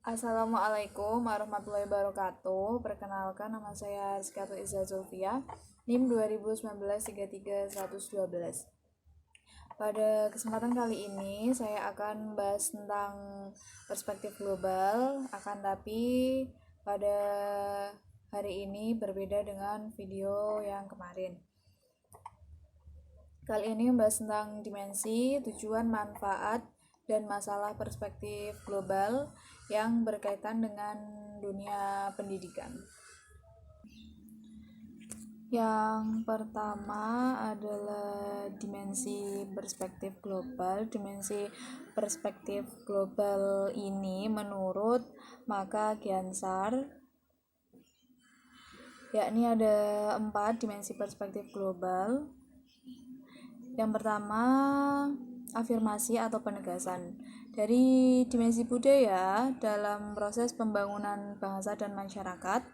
Assalamualaikum warahmatullahi wabarakatuh. Perkenalkan, nama saya Rizkatul Izzah Zulfia, NIM 2019-33-112. Pada kesempatan kali ini saya akan bahas tentang perspektif global, akan tapi pada hari ini berbeda dengan video yang kemarin. Kali ini membahas tentang dimensi, tujuan, manfaat, dan masalah perspektif global yang berkaitan dengan dunia pendidikan. Yang pertama adalah dimensi perspektif global. Dimensi perspektif global ini menurut Maka Gyansar, yakni ada 4 dimensi perspektif global. Yang pertama, afirmasi atau penegasan. Dari dimensi budaya dalam proses pembangunan bangsa dan masyarakat,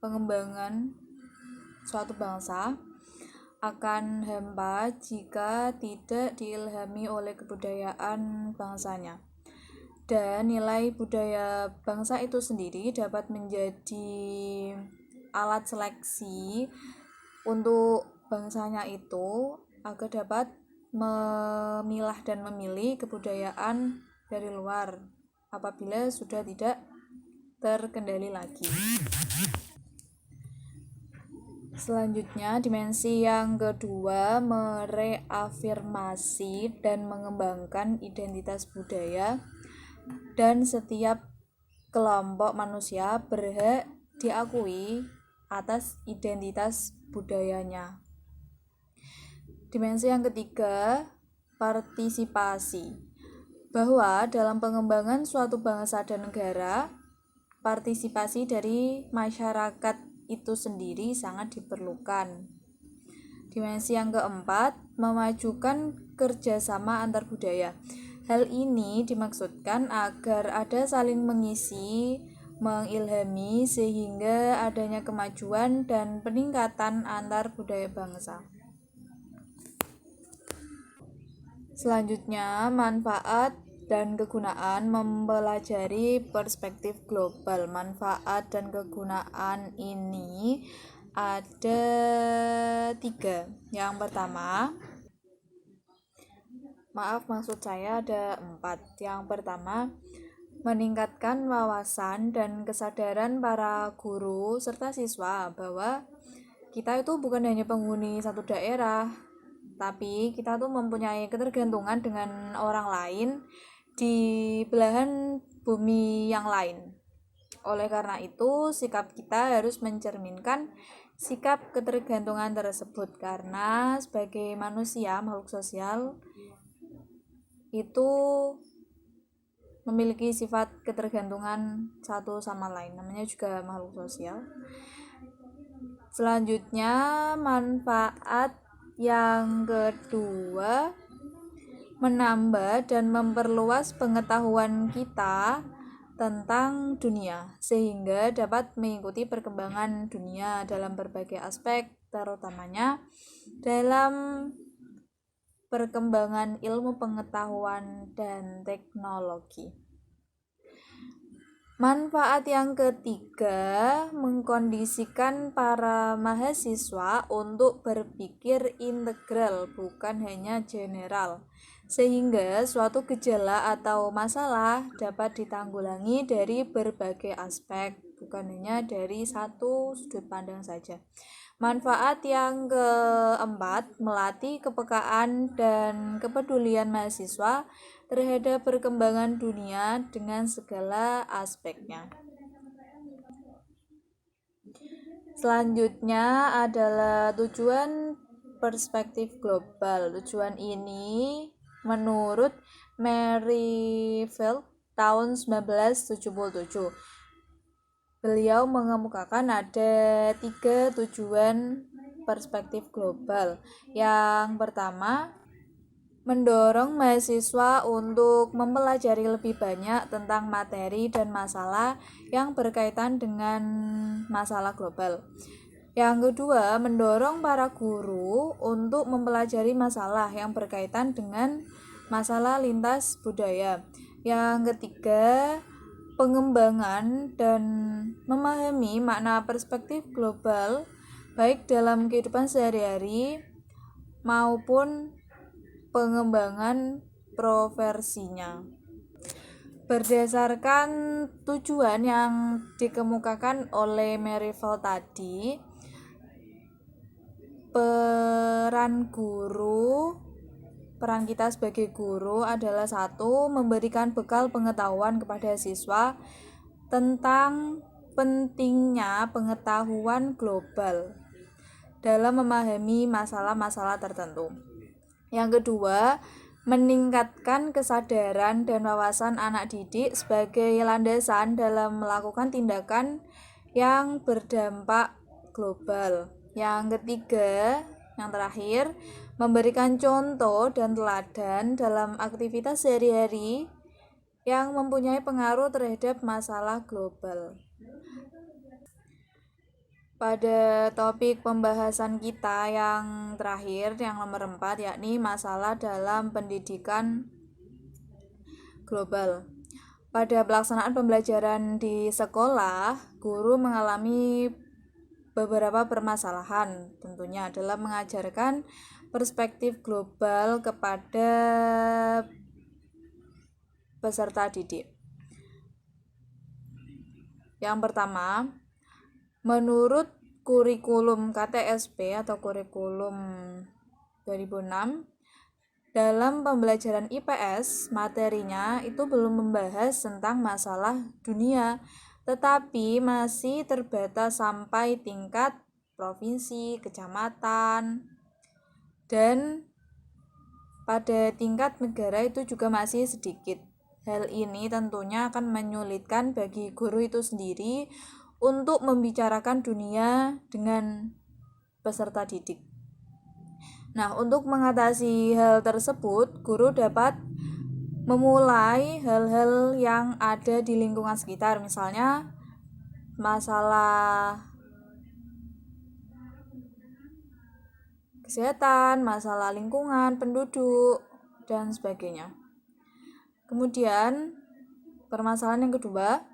pengembangan suatu bangsa akan hampa jika tidak diilhami oleh kebudayaan bangsanya. Dan nilai budaya bangsa itu sendiri dapat menjadi alat seleksi untuk bangsanya itu agar dapat memilah dan memilih kebudayaan dari luar apabila sudah tidak terkendali lagi. Selanjutnya, dimensi yang kedua mereafirmasi dan mengembangkan identitas budaya, dan setiap kelompok manusia berhak diakui atas identitas budayanya. Dimensi yang ketiga, partisipasi, bahwa dalam pengembangan suatu bangsa dan negara, partisipasi dari masyarakat itu sendiri sangat diperlukan. Dimensi yang keempat, memajukan kerjasama antar budaya. Hal ini dimaksudkan agar ada saling mengisi, mengilhami, sehingga adanya kemajuan dan peningkatan antar budaya bangsa. Selanjutnya, manfaat dan kegunaan mempelajari perspektif global. Manfaat dan kegunaan ini ada 3. Yang pertama, ada 4. Yang pertama, meningkatkan wawasan dan kesadaran para guru serta siswa bahwa kita itu bukan hanya penghuni satu daerah, tapi kita tuh mempunyai ketergantungan dengan orang lain di belahan bumi yang lain. Oleh karena itu, sikap kita harus mencerminkan sikap ketergantungan tersebut, karena sebagai manusia, makhluk sosial, itu memiliki sifat ketergantungan satu sama lain, namanya juga makhluk sosial. Selanjutnya, manfaat yang kedua, menambah dan memperluas pengetahuan kita tentang dunia, sehingga dapat mengikuti perkembangan dunia dalam berbagai aspek, terutamanya dalam perkembangan ilmu pengetahuan dan teknologi. Manfaat yang ketiga, mengkondisikan para mahasiswa untuk berpikir integral, bukan hanya general, sehingga suatu gejala atau masalah dapat ditanggulangi dari berbagai aspek, bukan hanya dari satu sudut pandang saja. Manfaat yang keempat, melatih kepekaan dan kepedulian mahasiswa terhadap perkembangan dunia dengan segala aspeknya. Selanjutnya adalah tujuan perspektif global. Tujuan ini menurut Merrifield tahun 1977. Beliau mengemukakan ada 3 tujuan perspektif global. Yang pertama, mendorong mahasiswa untuk mempelajari lebih banyak tentang materi dan masalah yang berkaitan dengan masalah global. Yang kedua, mendorong para guru untuk mempelajari masalah yang berkaitan dengan masalah lintas budaya. Yang ketiga, pengembangan dan memahami makna perspektif global baik dalam kehidupan sehari-hari maupun pengembangan profesinya. Berdasarkan tujuan yang dikemukakan oleh Merrifield tadi, peran kita sebagai guru adalah satu, memberikan bekal pengetahuan kepada siswa tentang pentingnya pengetahuan global dalam memahami masalah-masalah tertentu. Yang kedua, meningkatkan kesadaran dan wawasan anak didik sebagai landasan dalam melakukan tindakan yang berdampak global. Yang ketiga, yang terakhir, memberikan contoh dan teladan dalam aktivitas sehari-hari yang mempunyai pengaruh terhadap masalah global. Pada topik pembahasan kita yang terakhir, yang nomor 4, yakni masalah dalam pendidikan global. Pada pelaksanaan pembelajaran di sekolah, guru mengalami beberapa permasalahan, tentunya adalah mengajarkan perspektif global kepada peserta didik. Yang pertama, menurut kurikulum KTSP atau kurikulum 2006, dalam pembelajaran IPS, materinya itu belum membahas tentang masalah dunia, tetapi masih terbatas sampai tingkat provinsi, kecamatan, dan pada tingkat negara itu juga masih sedikit. Hal ini tentunya akan menyulitkan bagi guru itu sendiri untuk membicarakan dunia dengan peserta didik. Nah, untuk mengatasi hal tersebut, guru dapat memulai hal-hal yang ada di lingkungan sekitar, misalnya masalah kesehatan, masalah lingkungan, penduduk, dan sebagainya. Kemudian, permasalahan yang kedua,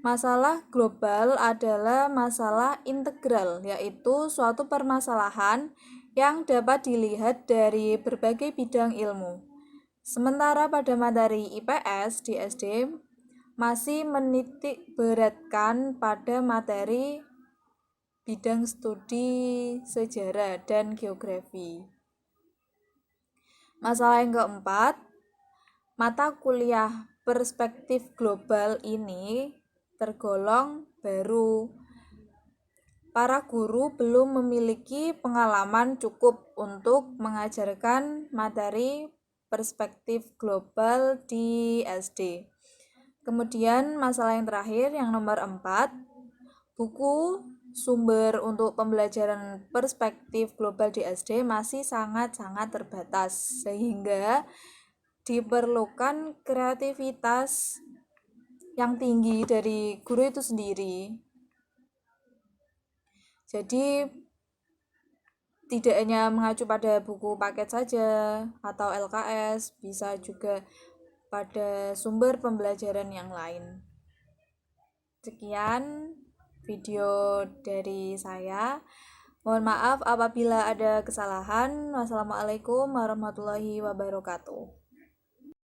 masalah global adalah masalah integral, yaitu suatu permasalahan yang dapat dilihat dari berbagai bidang ilmu. Sementara pada materi IPS di SD masih menitik beratkan pada materi bidang studi sejarah dan geografi. Masalah yang keempat, mata kuliah perspektif global ini tergolong baru. Para guru belum memiliki pengalaman cukup untuk mengajarkan materi perspektif global di SD. Kemudian masalah yang terakhir, yang nomor 4, buku sumber untuk pembelajaran perspektif global di SD masih sangat-sangat terbatas, sehingga diperlukan kreativitas yang tinggi dari guru itu sendiri. Jadi tidak hanya mengacu pada buku paket saja atau LKS, bisa juga pada sumber pembelajaran yang lain. Sekian video dari saya. Mohon maaf apabila ada kesalahan. Wassalamualaikum warahmatullahi wabarakatuh.